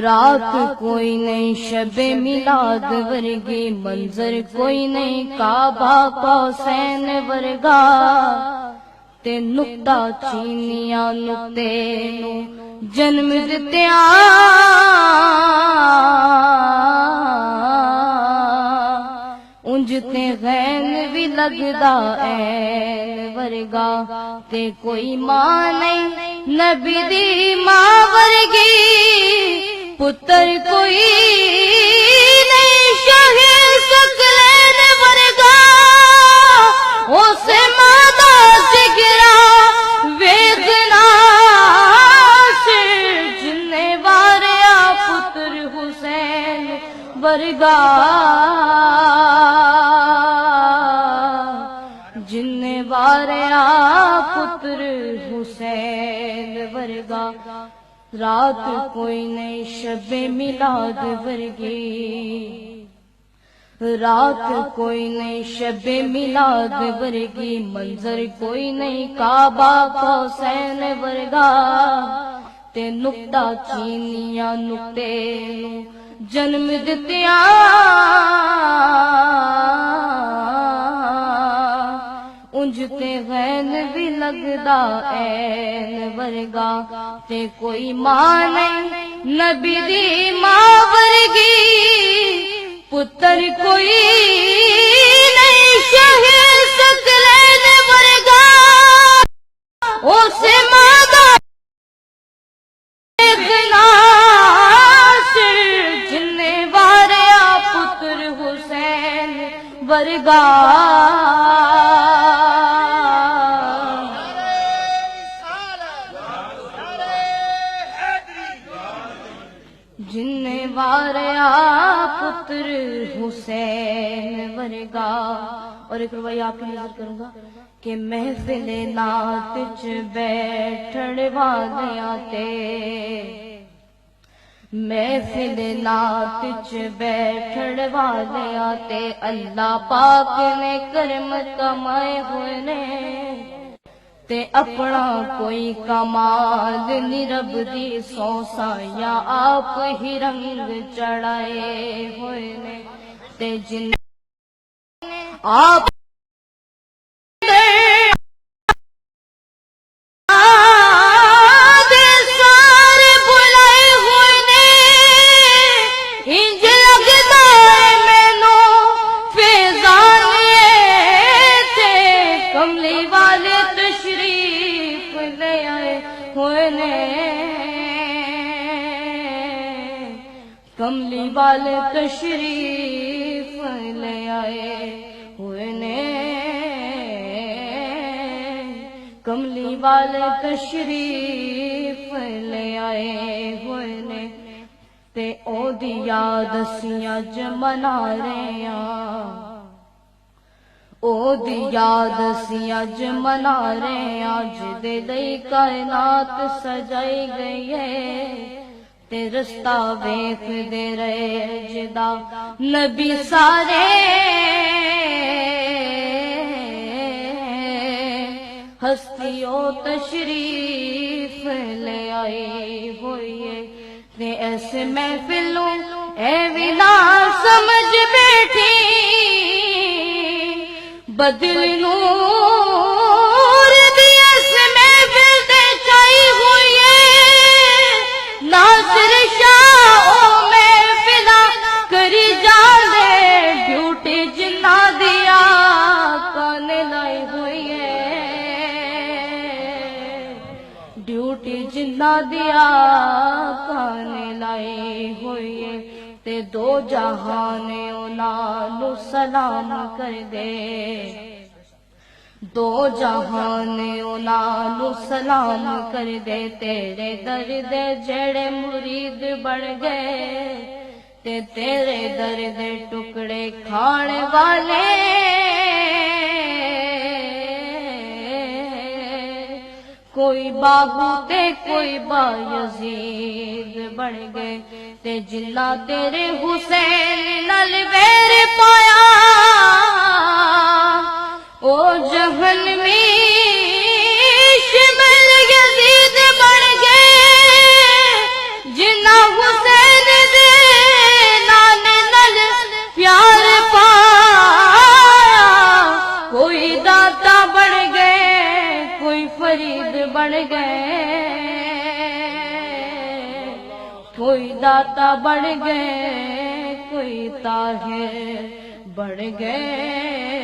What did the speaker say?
رات کوئی نہیں شب میلاد ورگی، منظر کوئی نہیں کعبہ قوسین ورگا، تے نقطہ چینیاں نقطے نو جنم دتیا، انج تے غین بھی لگدا این ورگا، تے کوئی ماں نہیں نبی دی ماں ورگی، پتر کوئی نہیں شاہین سکلین ورگا، اسے ماں دا جگرا ویکھنا سر جنے واریا پتر حسین ورگا، جنے واریا پتر حسین ورگا، رات کوئی نہیں شب میلاد ورگی، رات کوئی نہیں شب میلاد ورگی، منظر کوئی نہیں کعبہ قوسین ورگا، تے نقطہ چینیاں نقطے جنم دتیا، انج تے غین بھی لگدا این ورگا، تے کوئی ماں نہیں نبی دی ماں ورگی، پتر کوئی نہیں شاہین سکلین ورگا، اسے ماں دا دیکھنا سر جنے واریا پتر حسین ورگا، جنے واریا پتر حسین ورگا۔ اور ایک روایہ آپ کی نظر کروں گا کہ محفل نعت وچ بیٹھن والیاں تے، محفل نعت وچ بیٹھن والیاں تے اللہ پاک نے کرم کمائے ہوئے نے، تے اپنا کوئی کمال نہیں رب دی سوسا یا آپ ہی رنگ چڑھائے ہوئے نے، تے جن آپ سارے بلائے ہوئے نے، انج لگدا ہے مینوں فیضان تھے کملی والے تشریف لے آئے ہوئے نے، کملی والے تشریف لے آئے ہوئے نے، کملی والے تشریف لے آئے ہوئے نے، تے او دی یاد اسی اج منا رہے ہاں، او دی یاد اسی اج منا رہے ہاں، جدے لئی کائنات سجائی گئی ہے، تے رستہ ویکھ دے رہے جدا نبی سارے، ہستیوں تشریف لے آئی ہوئی ہے، تے ایسے محفلوں اے ولا سمجھ بیٹھی، بدل نور دی اس محفل تے چائی ہوئی ہے، ناصر شاہ او محفلہ کری جاندے، ڈیوٹی جنہ دیا کان لائی ہوئی ہے، ڈیوٹی جنہ دیا کان لائی ہوئی ہے، تے دو جہان انہاں نو سلام کر دے، دو جہان انہاں نو سلام کر دے، تیرے درد جڑے مرید بن گئے، تے تیرے درد ٹکڑے کھانے والے، کوئی بابو تے کوئی با یزید بن گئے، تے جنہ تیرے حسین نال ویر پایا، او جہنمی شمل یزید بن گئے، جنہ حسین فرید بڑھ گئے، کوئی داتا بڑھ گئے، کوئی طاہر بڑھ گئے،